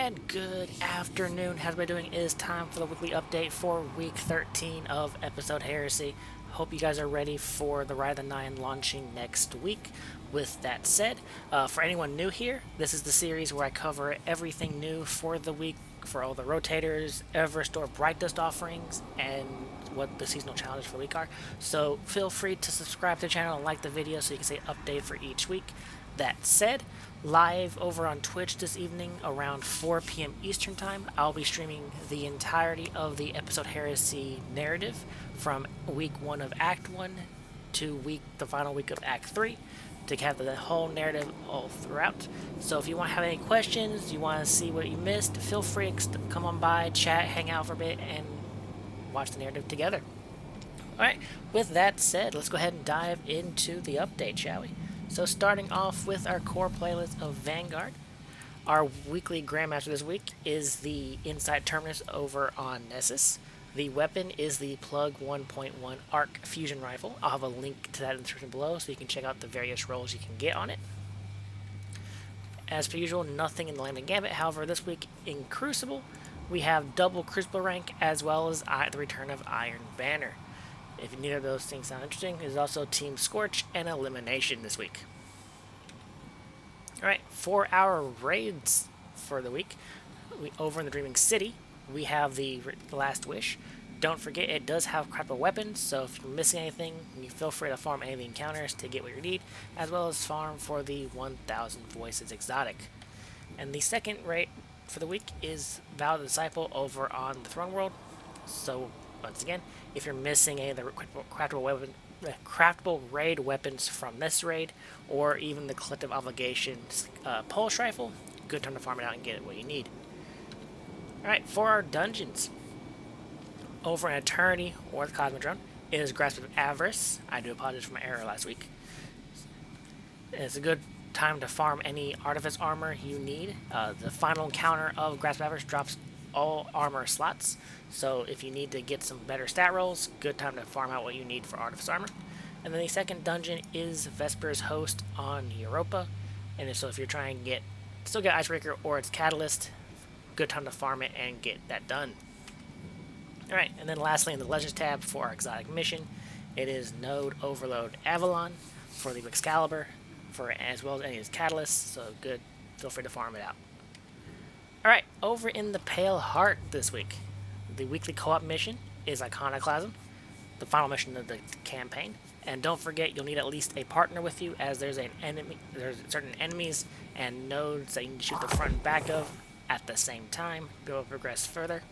And good afternoon. How's everybody doing? It is time for the weekly update for week 13 of episode Heresy. Hope you guys are ready for the Ride of the Nine launching next week. With that said, for anyone new here, this is the series where I cover everything new for the week for all the Rotators, Eververse Bright Dust offerings, and what the seasonal challenges for the week are. So feel free to subscribe to the channel and like the video so you can stay updated for each week. That said, live over on Twitch this evening around 4 p.m. Eastern Time, I'll be streaming the entirety of the episode Heresy narrative from week 1 of Act 1 to the final week of Act 3 to have the whole narrative all throughout. So if you want to have any questions, you want to see what you missed, feel free to come on by, chat, hang out for a bit, and watch the narrative together. Alright, with that said, let's go ahead and dive into the update, shall we? So starting off with our core playlist of Vanguard, our weekly Grandmaster this week is the Inside Terminus over on Nessus. The weapon is the Plug 1.1 Arc Fusion Rifle. I'll have a link to that in the description below so you can check out the various rolls you can get on it. As per usual, nothing in the Lambda Gambit. However, this week in Crucible, we have double Crucible rank as well as the return of Iron Banner. If neither of those things sound interesting, there's also Team Scorch and Elimination this week. Alright, for our raids for the week, over in the Dreaming City, we have the Last Wish. Don't forget, it does have craftable weapons, so if you're missing anything, you feel free to farm any of the encounters to get what you need, as well as farm for the 1000 Voices exotic. And the second raid for the week is Vow of the Disciple over on the Throne World. So, once again, if you're missing any of the craftable raid weapons from this raid, or even the Collective Obligations Pulse Rifle, good time to farm it out and get what you need. Alright, for our dungeons, over in Eternity or the Cosmodrome, it is Grasp of Avarice. I do apologize for my error last week. It's a good time to farm any Artifice armor you need. The final encounter of Grasp of Avarice drops all armor slots, so if you need to get some better stat rolls, good time to farm out what you need for Artifice armor. And then the second dungeon is Vesper's Host on Europa, and so if you're trying to still get Icebreaker or its Catalyst, good time to farm it and get that done. Alright, and then lastly in the Legends tab for our exotic mission, it is Node Overload Avalon for the Excalibur, as well as any of its Catalysts, so good, feel free to farm it out. Alright, over in the Pale Heart this week, the weekly co-op mission is Iconoclasm, the final mission of the campaign. And don't forget, you'll need at least a partner with you, as there's certain enemies and nodes that you need to shoot the front and back of at the same time to be able to progress further.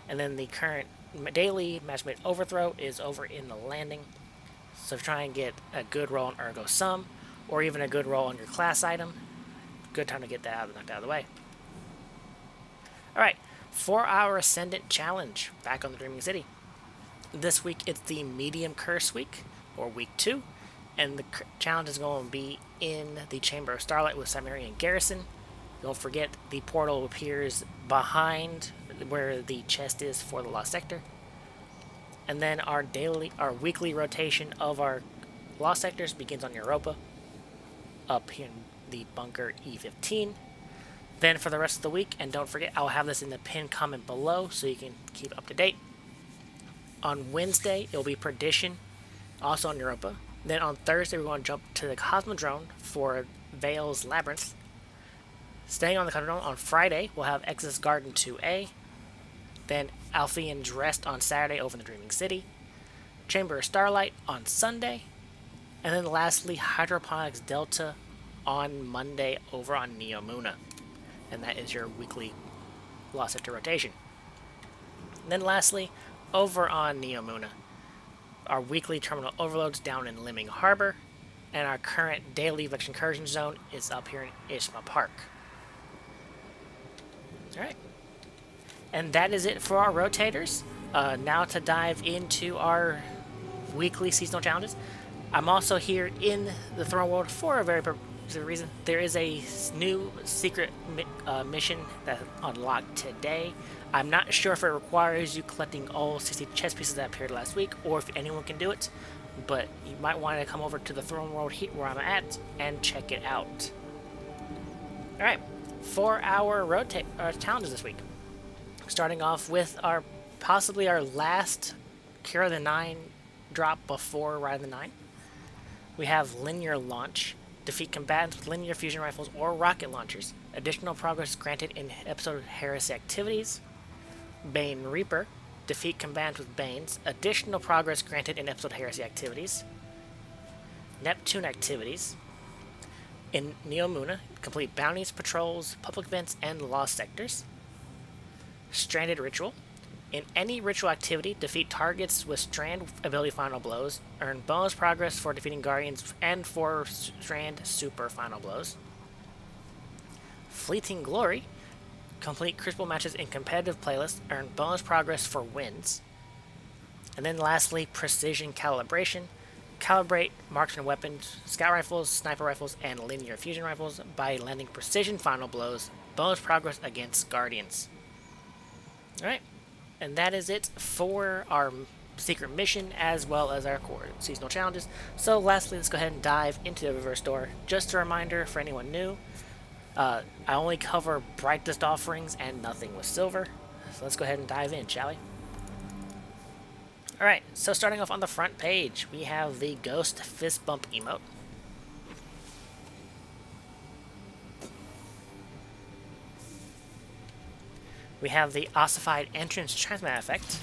And then the current daily matchmade overthrow is over in the landing. So if you try and get a good roll on Ergo Sum, or even a good roll on your class item, good time to get that knocked out of the way. Alright, for our Ascendant Challenge, back on the Dreaming City. This week it's the Medium Curse week, or week 2, and the challenge is going to be in the Chamber of Starlight with Cimmerian Garrison. Don't forget, the portal appears behind where the chest is for the Lost Sector. And then our weekly rotation of our Lost Sectors begins on Europa, up here in the bunker E15. Then for the rest of the week, and don't forget, I'll have this in the pinned comment below so you can keep up to date. On Wednesday, it'll be Perdition, also on Europa. Then on Thursday, we're going to jump to the Cosmodrome for Vale's Labyrinth. Staying on the Cosmodrome, on Friday, we'll have Exodus Garden 2A. Then Alphean's Rest on Saturday over in the Dreaming City. Chamber of Starlight on Sunday. And then lastly, Hydroponics Delta on Monday over on Neomuna. And that is your weekly Lost Sector rotation. And then lastly, over on Neomuna, our weekly terminal overloads down in Liming Harbor, and our current daily Vex Incursion Zone is up here in Ishma Park. Alright. And that is it for our Rotators. Now to dive into our weekly seasonal challenges. I'm also here in the Throne World for a very particular reason. There is a new secret mission that unlocked today. I'm not sure if it requires you collecting all 60 chess pieces that appeared last week, or if anyone can do it, but you might want to come over to the Throne World where I'm at and check it out. Alright, for our challenges this week. Starting off with possibly our last Kira the 9 drop before Ride the 9. We have linear launch. Defeat combatants with linear fusion rifles or rocket launchers. Additional progress granted in episode Hersey activities. Bane Reaper. Defeat combatants with Banes. Additional progress granted in episode Hersey activities. Neptune activities. In Neomuna, complete bounties, patrols, public events, and lost sectors. Stranded Ritual. In any ritual activity, defeat targets with Strand ability final blows. Earn bonus progress for defeating Guardians and for Strand super final blows. Fleeting Glory. Complete Crucible matches in competitive playlists. Earn bonus progress for wins. And then lastly, Precision Calibration. Calibrate marksman weapons, scout rifles, sniper rifles, and linear fusion rifles by landing precision final blows. Bonus progress against Guardians. Alright. And that is it for our secret mission as well as our core seasonal challenges. So lastly, let's go ahead and dive into the Eververse store. Just a reminder for anyone new, I only cover brightest offerings and nothing with silver. So let's go ahead and dive in, shall we? Alright, so starting off on the front page, we have the Ghost Fist Bump emote. We have the Ossified Entrance Transmat effect.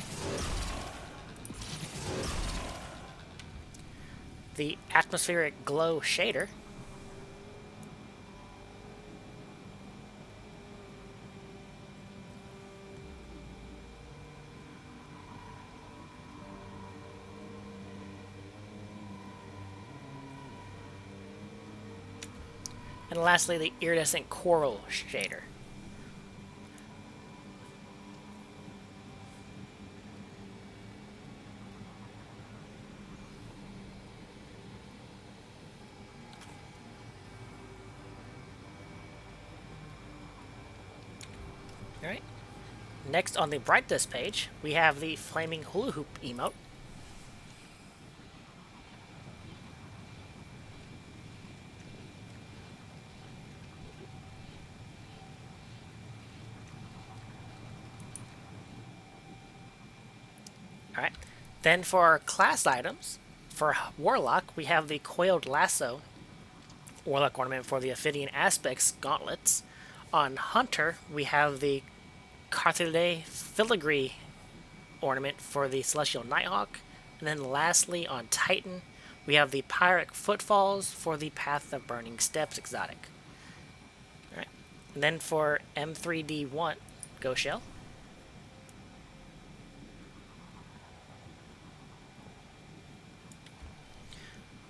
The Atmospheric Glow shader. And lastly, the Iridescent Coral shader. Alright. Next on the brightest page, we have the Flaming Hula Hoop emote. Alright. Then for our class items, for Warlock, we have the Coiled Lasso Warlock ornament for the Ophidian Aspects gauntlets. On Hunter, we have the Carthidae Filigree ornament for the Celestial Nighthawk. And then lastly, on Titan, we have the Pyrrhic Footfalls for the Path of Burning Steps exotic. Alright. And then for M3D1, Ghost Shell.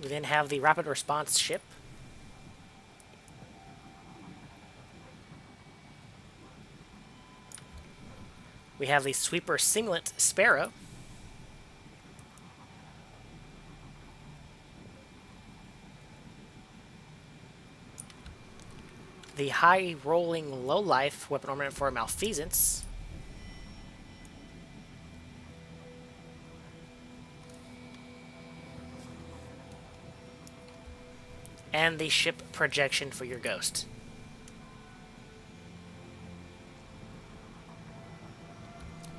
We then have the Rapid Response ship. We have the Sweeper Singlet Sparrow. The High Rolling Lowlife weapon ornament for Malfeasance. And the ship projection for your ghost.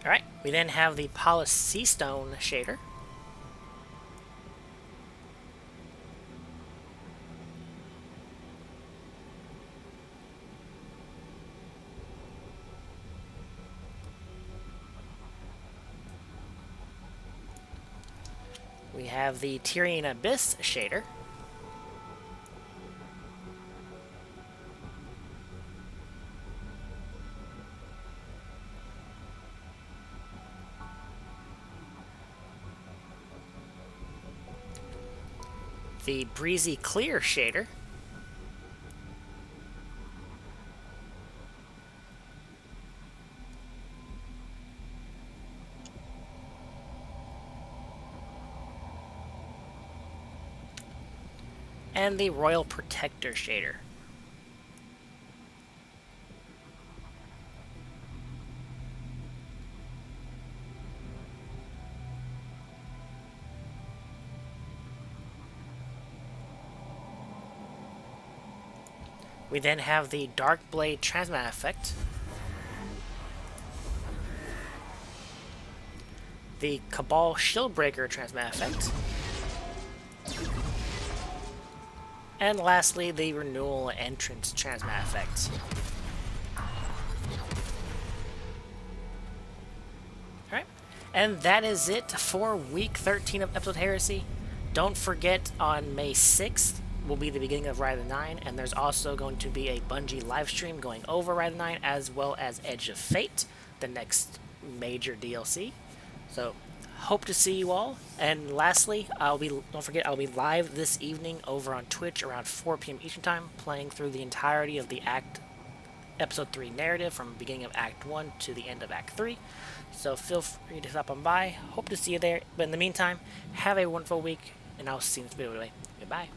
Alright, we then have the Polished Sea Stone shader. We have the Tyrian Abyss shader. The Breezy Clear shader. And the Royal Protector shader. We then have the Dark Blade Transmat effect, the Cabal Shieldbreaker Transmat effect, and lastly the Renewal Entrance Transmat effect. Alright, and that is it for week 13 of Episode Heresy. Don't forget, on May 6th will be the beginning of Ride of the Nine, and there's also going to be a Bungie live stream going over Ride of the Nine, as well as Edge of Fate, the next major DLC. So, hope to see you all. And lastly, don't forget, I'll be live this evening over on Twitch around 4 p.m. Eastern Time, playing through the entirety of the Episode 3 narrative from the beginning of Act 1 to the end of Act 3. So feel free to stop on by. Hope to see you there. But in the meantime, have a wonderful week, and I'll see you in this video. Goodbye.